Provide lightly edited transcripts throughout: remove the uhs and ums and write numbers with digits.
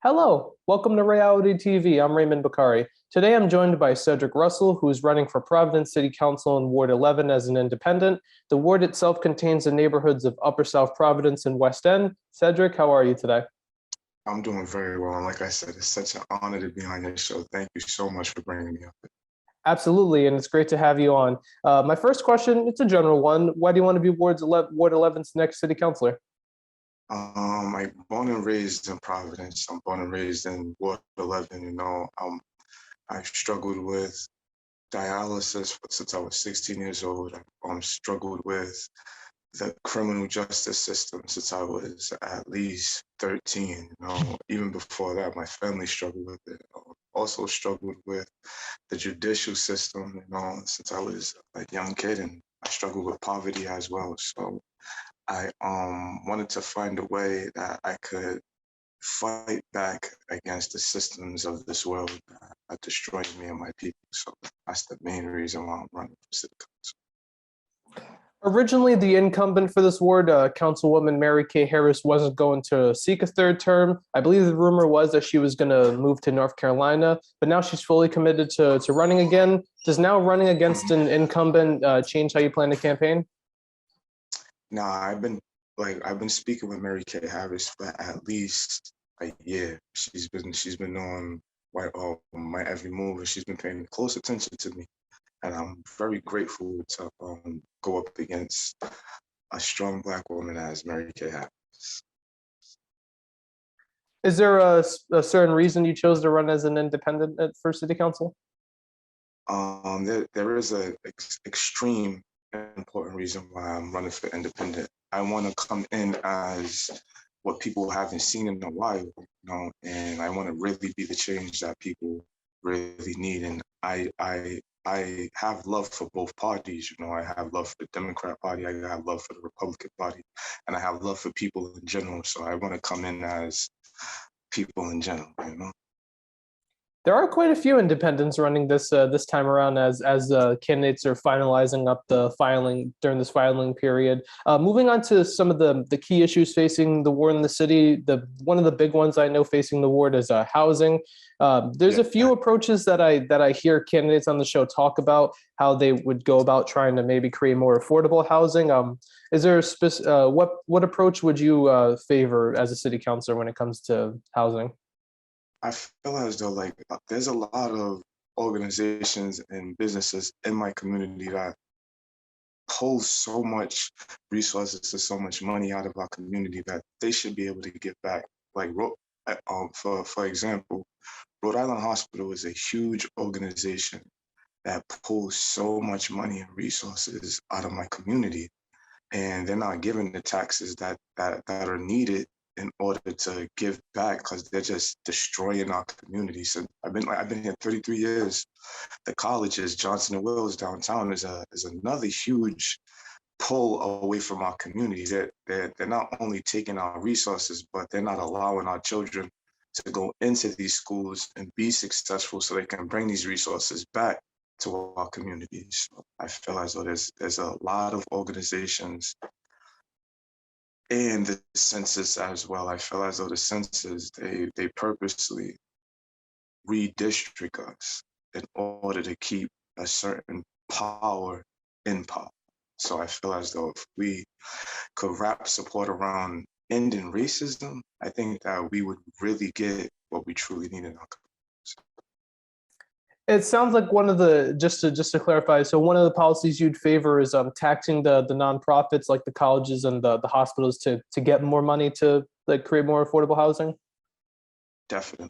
Hello, welcome to Ray-ality TV. I'm Raymond Bakari. Today I'm joined by Cedric Russell, who is running for Providence City Council in Ward 11 as an independent. The ward itself contains the neighborhoods of Upper South Providence and West End. Cedric, how are you today? I'm doing very well. And like I said, it's such an honor to be on your show. Thank you so much for bringing me up. Absolutely, and it's great to have you on. My first question, it's a general one. Why do you want to be Ward 11's next city councilor? I'm born and raised in Providence. I'm born and raised in Ward 11. I've struggled with dialysis since I was 16 years old. I've struggled with the criminal justice system since I was at least 13. Even before that, my family struggled with it. Also struggled with the judicial system, since I was a young kid, and I struggled with poverty as well. So I wanted to find a way that I could fight back against the systems of this world that are destroying me and my people. So that's the main reason why I'm running for city council. Originally, the incumbent for this ward, Councilwoman Mary Kay Harris, wasn't going to seek a third term. I believe the rumor was that she was going to move to North Carolina, but now she's fully committed to running again. Does now running against an incumbent change how you plan to campaign? Nah, I've been speaking with Mary Kay Harris for at least a year. She's been on my every move, and she's been paying close attention to me. And I'm very grateful to go up against a strong Black woman as Mary Kay Harris. Is there a certain reason you chose to run as an independent for city council? There is a extreme important reason why I'm running for independent. I want to come in as what people haven't seen in a while, and I want to really be the change that people really need. And I have love for both parties. I have love for the Democrat Party, I have love for the Republican Party, and I have love for people in general. So I want to come in as people in general. There are quite a few independents running this time around as candidates are finalizing up the filing during this filing period. Moving on to some of the key issues facing the ward in the city, one of the big ones I know facing the ward is housing. There's a few approaches that I hear candidates on the show talk about how they would go about trying to maybe create more affordable housing. Is there a what approach would you favor as a city councilor when it comes to housing? I feel as though there's a lot of organizations and businesses in my community that pull so much resources to so much money out of our community that they should be able to give back. For example, Rhode Island Hospital is a huge organization that pulls so much money and resources out of my community, and they're not giving the taxes that are needed in order to give back, because they're just destroying our communities. And I've been here 33 years. The colleges, Johnson and Wills downtown, is another huge pull away from our community. They're not only taking our resources, but they're not allowing our children to go into these schools and be successful so they can bring these resources back to our communities. So I feel as though there's a lot of organizations, and the census as well. I feel as though the census, they purposely redistrict us in order to keep a certain power in power. So I feel as though if we could wrap support around ending racism, I think that we would really get what we truly need in our communities. It sounds like one of the just to clarify. So one of the policies you'd favor is taxing the nonprofits like the colleges and the hospitals to get more money to create more affordable housing. Definitely.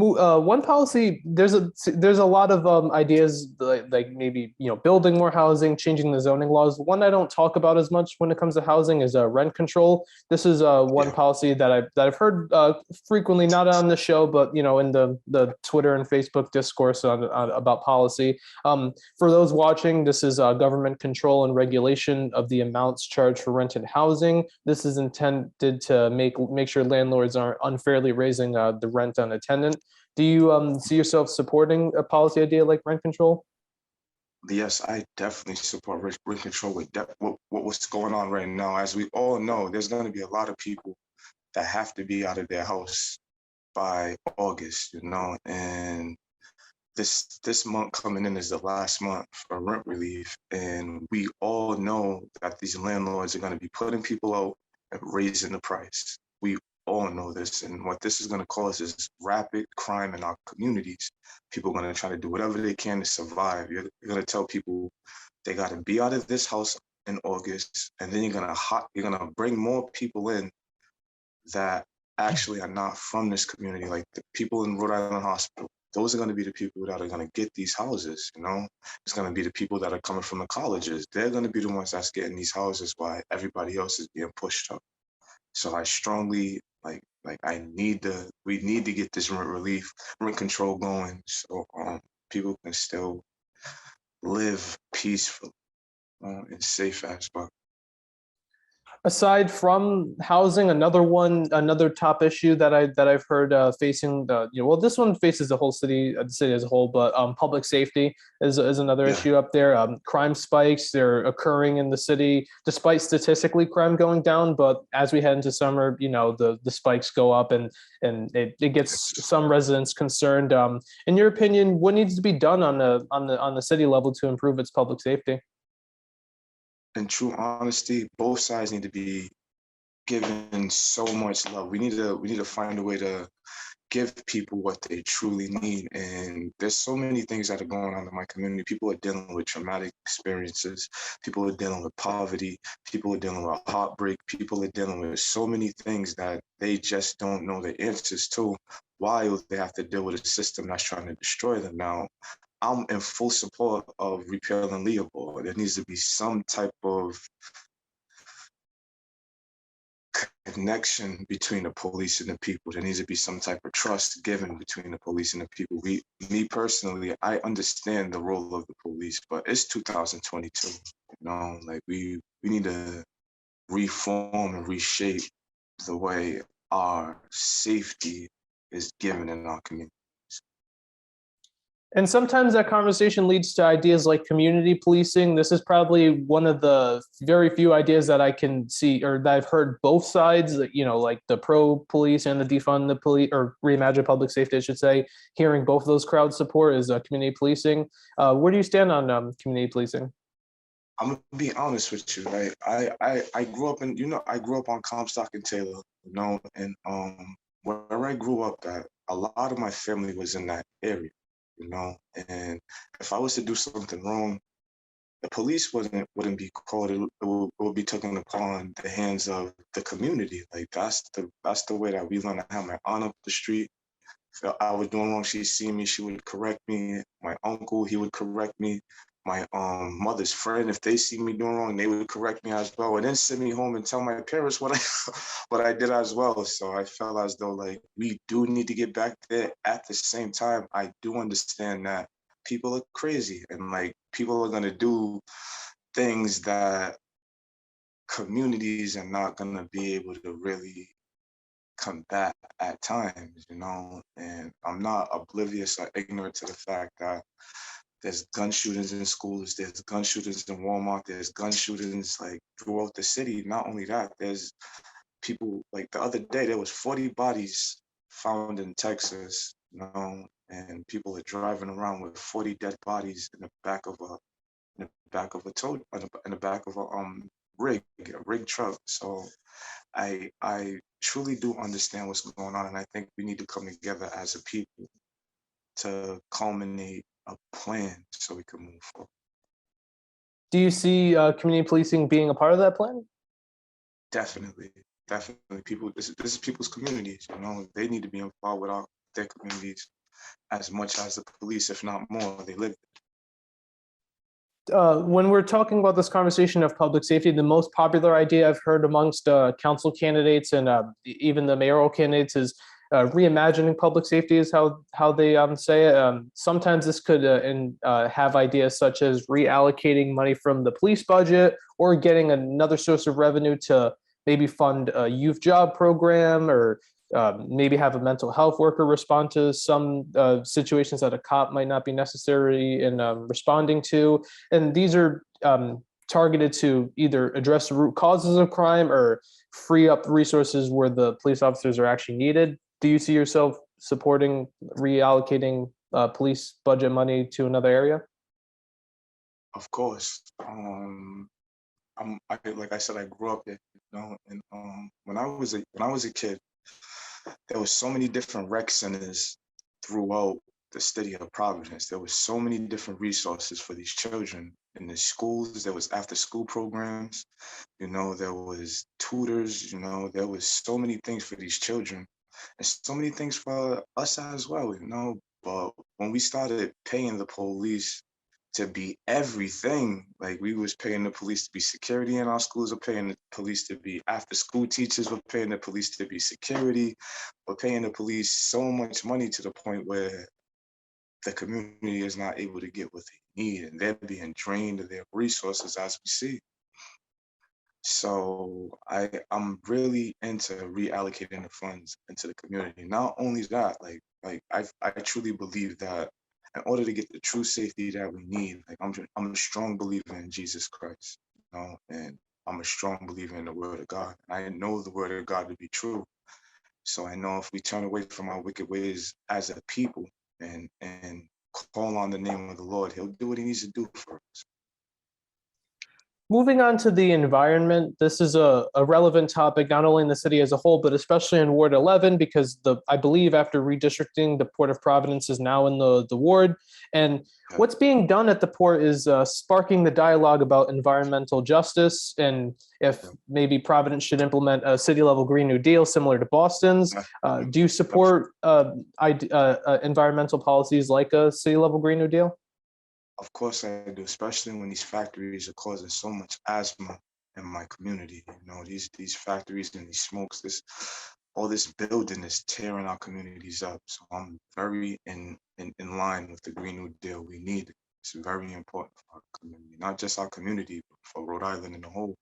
One policy, there's a lot of ideas like maybe building more housing, changing the zoning laws. One I don't talk about as much when it comes to housing is rent control. This is one policy that I've heard frequently, not on the show, but in the Twitter and Facebook discourse on about policy. For those watching, this is government control and regulation of the amounts charged for rented housing. This is intended to make sure landlords aren't unfairly raising the rent on a tenant. Do you see yourself supporting a policy idea like rent control? Yes, I definitely support rent control with what's going on right now. As we all know, there's going to be a lot of people that have to be out of their house by August, and this month coming in is the last month for rent relief, and we all know that these landlords are going to be putting people out and raising the price. We all know this, and what this is going to cause is rapid crime in our communities. People are going to try to do whatever they can to survive. You're going to tell people they got to be out of this house in August, and then you're going to bring more people in that actually are not from this community, like the people in Rhode Island Hospital. Those are going to be the people that are going to get these houses. It's going to be the people that are coming from the colleges. They're going to be the ones that's getting these houses while everybody else is being pushed up. So I strongly we need to get this rent control going, so people can still live peaceful and safe as well. Aside from housing, another top issue that I've heard facing this one faces the whole city, the city as a whole, but public safety is another issue up there. Crime spikes, they're occurring in the city, despite statistically crime going down. But as we head into summer, the spikes go up, and it gets some residents concerned. In your opinion, what needs to be done on the city level to improve its public safety? In true honesty, both sides need to be given so much love. We need to find a way to give people what they truly need. And there's so many things that are going on in my community. People are dealing with traumatic experiences. People are dealing with poverty. People are dealing with heartbreak. People are dealing with so many things that they just don't know the answers to, while they have to deal with a system that's trying to destroy them. Now, I'm in full support of repealing Leopold. There needs to be some type of connection between the police and the people. There needs to be some type of trust given between the police and the people. Me personally, I understand the role of the police, but it's 2022. We need to reform and reshape the way our safety is given in our community. And sometimes that conversation leads to ideas like community policing. This is probably one of the very few ideas that I can see, or that I've heard both sides, like the pro police and the defund the police, or reimagine public safety, I should say, hearing both of those crowds support is community policing. Where do you stand on community policing? I'm gonna be honest with you, right? I grew up I grew up on Comstock and Taylor, and where I grew up at, a lot of my family was in that area. And if I was to do something wrong, the police wouldn't be called. It would be taken upon the hands of the community. Like that's the way that we learned. I had my aunt up the street. If I was doing wrong, she'd see me, she would correct me. My uncle, he would correct me. My mother's friend, if they see me doing wrong, they would correct me as well, and then send me home and tell my parents what I did as well. So I felt as though we do need to get back there. At the same time, I do understand that people are crazy, and people are gonna do things that communities are not gonna be able to really combat at times, and I'm not oblivious or ignorant to the fact that there's gun shootings in schools, there's gun shootings in Walmart, there's gun shootings throughout the city. Not only that, there's people, the other day, there was 40 bodies found in Texas, and people are driving around with 40 dead bodies in the back of a rig truck. So I truly do understand what's going on, and I think we need to come together as a people to culminate a plan so we can move forward. Do you see community policing being a part of that plan? Definitely. People, this is people's communities. They need to be involved with their communities as much as the police, if not more. They live When we're talking about this conversation of public safety, the most popular idea I've heard amongst council candidates and even the mayoral candidates is reimagining public safety, is how they say it. Sometimes this could have ideas such as reallocating money from the police budget, or getting another source of revenue to maybe fund a youth job program, or maybe have a mental health worker respond to some situations that a cop might not be necessary in responding to. And these are targeted to either address the root causes of crime or free up resources where the police officers are actually needed. Do you see yourself supporting reallocating police budget money to another area? Of course. Like I said, I grew up there, and when I was a kid, there was so many different rec centers throughout the city of Providence. There was so many different resources for these children in the schools. There was after school programs, there was tutors, there was so many things for these children and so many things for us as well. But when we started paying the police to be everything, like we was paying the police to be security in our schools, we're paying the police to be after school teachers, we're paying the police to be security, we're paying the police so much money to the point where the community is not able to get what they need, and they're being drained of their resources as we see. So I'm really into reallocating the funds into the community. Not only that, I truly believe that in order to get the true safety that we need, I'm a strong believer in Jesus Christ, and I'm a strong believer in the Word of God. I know the Word of God to be true. So I know if we turn away from our wicked ways as a people and call on the name of the Lord, He'll do what He needs to do for us. Moving on to the environment, this is a relevant topic, not only in the city as a whole, but especially in Ward 11, because I believe after redistricting, the Port of Providence is now in the ward. And what's being done at the port is sparking the dialogue about environmental justice and if maybe Providence should implement a city level Green New Deal similar to Boston's. Do you support environmental policies like a city level Green New Deal? Of course I do, especially when these factories are causing so much asthma in my community. These factories and these smokes, all this building is tearing our communities up. So I'm very in line with the Green New Deal. We need it. It's very important for our community, not just our community, but for Rhode Island in the whole.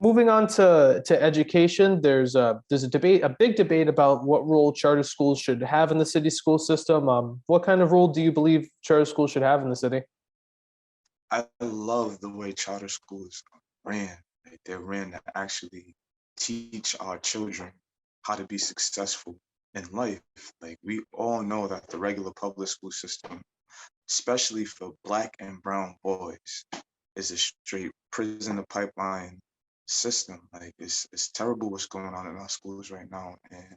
Moving on to education, there's a big debate about what role charter schools should have in the city school system. What kind of role do you believe charter schools should have in the city? I love the way charter schools ran. They're ran to actually teach our children how to be successful in life. Like we all know that the regular public school system, especially for Black and brown boys, is a straight prison to pipeline system. Like it's terrible what's going on in our schools right now. And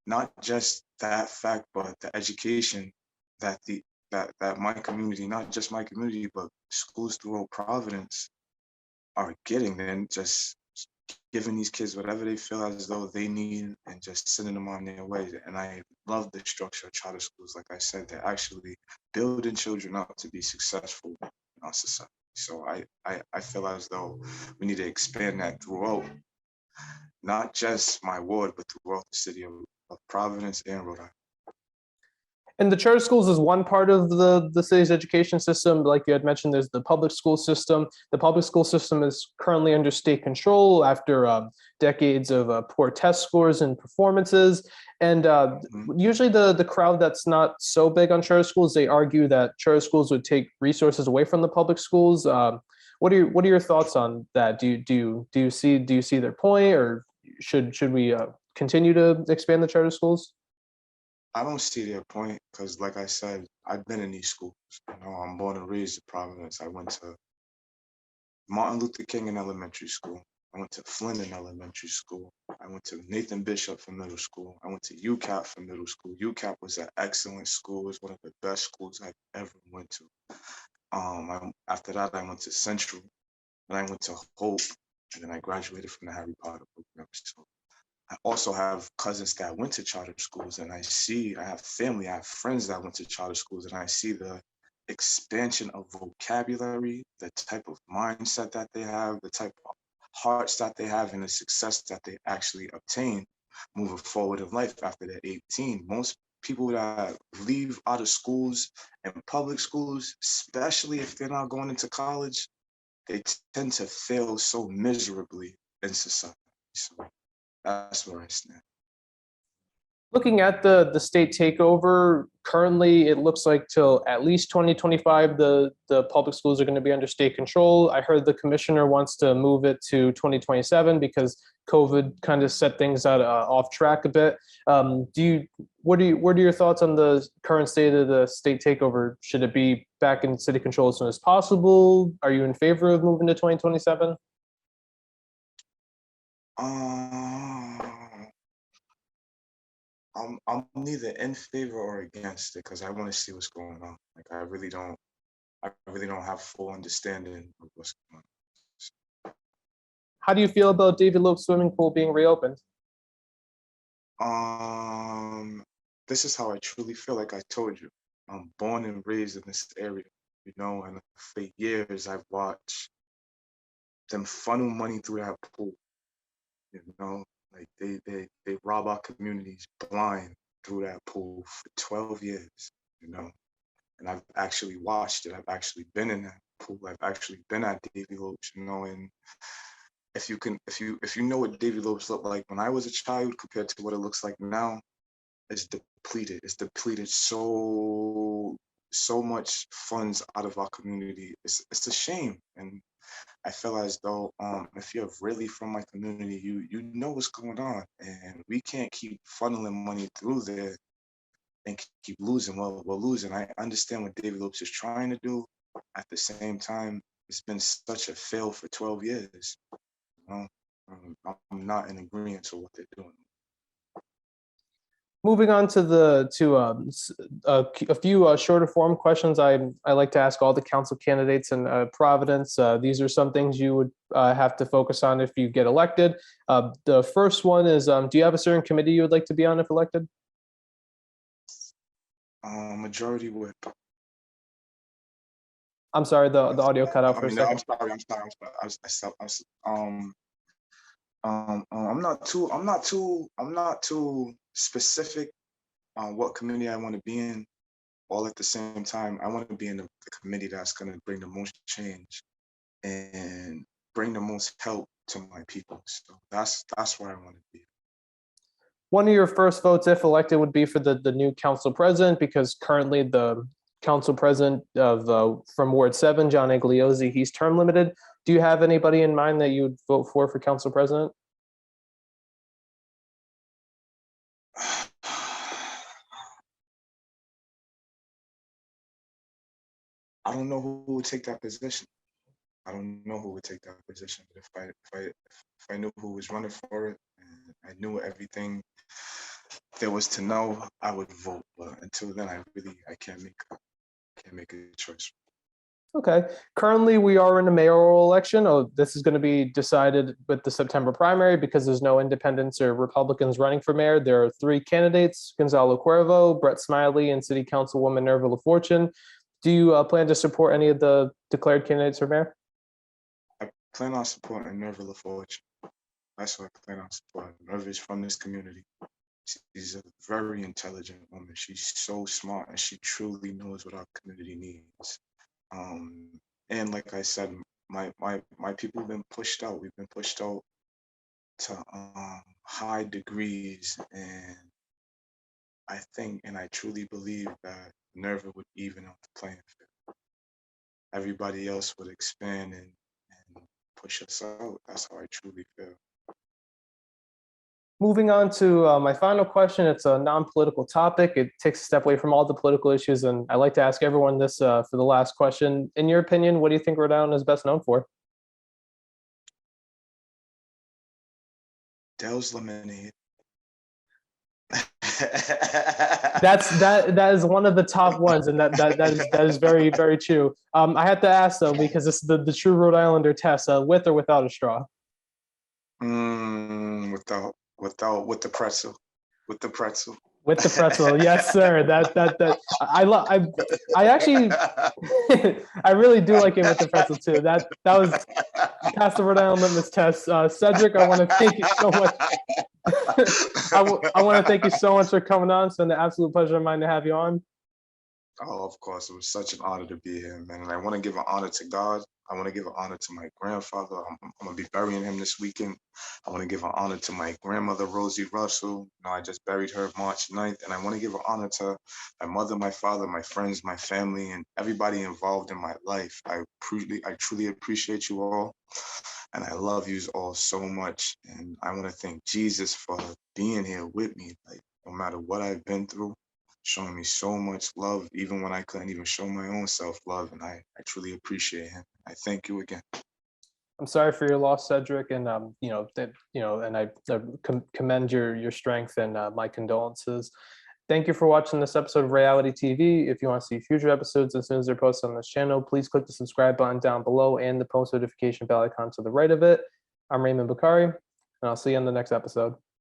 not just that fact, but the education that that my community, not just my community, but schools throughout Providence are getting, and just giving these kids whatever they feel as though they need and just sending them on their way. And I love the structure of charter schools. Like I said, they're actually building children up to be successful in our society. So I feel as though we need to expand that throughout, not just my ward, but throughout the city of Providence and Rhode Island. And the charter schools is one part of the city's education system. Like you had mentioned, there's the public school system. The public school system is currently under state control after decades of poor test scores and performances. And usually the crowd that's not so big on charter schools, they argue that charter schools would take resources away from the public schools. What are your thoughts on that? Do you see their point, or should we continue to expand the charter schools? I don't see their point because, like I said, I've been in these schools. I'm born and raised in Providence. I went to Martin Luther King in elementary school. I went to Flynn in elementary school. I went to Nathan Bishop for middle school. I went to UCAP for middle school. UCAP was an excellent school. It was one of the best schools I've ever went to. After that, I went to Central, and I went to Hope, and then I graduated from the Harry Potter program. So I also have cousins that went to charter schools, and I have family, I have friends that went to charter schools, and I see the expansion of vocabulary, the type of mindset that they have, the type of hearts that they have, and the success that they actually obtain moving forward in life after they're 18. Most people that leave out of schools and public schools, especially if they're not going into college, they tend to fail so miserably in society. So that's where I stand. Looking at the state takeover, currently it looks like till at least 2025 the public schools are going to be under state control. I heard the commissioner wants to move it to 2027 because COVID kind of set things out off track a bit. What are your thoughts on the current state of the state takeover? Should it be back in city control as soon as possible? Are you in favor of moving to 2027? I'm neither in favor or against it because I want to see what's going on. Like I really don't have full understanding of what's going How do you feel about Davey Lopes swimming pool being reopened? on. This is how I truly feel. Like I told you, I'm born and raised in this area, and for years I've watched them funnel money through that pool. You know, like they rob our communities blind through that pool for 12 years. You know, and I've actually watched it. I've actually been in that pool. I've actually been at Davy Lopes, and if you know what Davy Lopes looked like when I was a child compared to what it looks like now, it's depleted. It's depleted so much funds out of our community. It's a shame. And I feel as though if you're really from my community, you know what's going on. And we can't keep funneling money through there and keep losing. Well, we're losing. I understand what David Lopes is trying to do. At the same time, it's been such a fail for 12 years. You know? I'm not in agreement to what they're doing. Moving on to a few shorter form questions I like to ask all the council candidates in Providence. These are some things you would have to focus on if you get elected. The first one is, do you have a certain committee you would like to be on if elected? Majority whip. I'm sorry, the audio cut out for a No, second. I'm sorry. I'm not too specific on what committee I want to be in. All at the same time, I want to be in the committee that's going to bring the most change and bring the most help to my people. So that's where I want to be. One of your first votes, if elected, would be for the new council president, because currently the council president of from Ward 7, John Agliozzi, he's term limited. Do you have anybody in mind that you would vote for council president? I don't know who would take that position. I don't know who would take that position. But if I knew who was running for it and I knew everything there was to know, I would vote. But until then, I can't make a choice. Okay. Currently, we are in a mayoral election. Oh, this is going to be decided with the September primary because there's no independents or Republicans running for mayor. There are three candidates: Gonzalo Cuervo, Brett Smiley, and City Councilwoman Nerva LaFortune. Do you plan to support any of the declared candidates for mayor? I plan on supporting Nerva LaFortune. That's what I plan on supporting. Nerva is from this community. She's a very intelligent woman. She's so smart, and she truly knows what our community needs. And like I said, my people have been pushed out. We've been pushed out to high degrees, and I think and I truly believe that Nerva would even out the playing field. Everybody else would expand and push us out. That's how I truly feel. Moving on to my final question. It's a non-political topic. It takes a step away from all the political issues, and I like to ask everyone this for the last question. In your opinion, what do you think Rhode Island is best known for? Dell's lemonade. That is one of the top ones, and that is very, very true. I had to ask though, because this is the true Rhode Islander test: with or without a straw. With the pretzel. With the pretzel. With the pretzel, yes, sir. I actually I really do like it with the pretzel too. That was past the Rhode Island litmus test. Cedric, I want to thank you so much. I want to thank you so much for coming on. It's been an absolute pleasure of mine to have you on. Oh, of course. It was such an honor to be here, man. And I want to give an honor to God. I want to give an honor to my grandfather. I'm going to be burying him this weekend. I want to give an honor to my grandmother, Rosie Russell. You know, I just buried her March 9th. And I want to give an honor to my mother, my father, my friends, my family, and everybody involved in my life. I truly appreciate you all. And I love you all so much. And I want to thank Jesus for being here with me. Like, no matter what I've been through, showing me so much love, even when I couldn't even show my own self love. And I truly appreciate him. I thank you again. I'm sorry for your loss, Cedric, and and I commend your strength and my condolences. Thank you for watching this episode of Ray-ality TV. If you want to see future episodes as soon as they're posted on this channel, please click the subscribe button down below and the post notification bell icon to the right of it. I'm Raymond Bakari, and I'll see you in the next episode.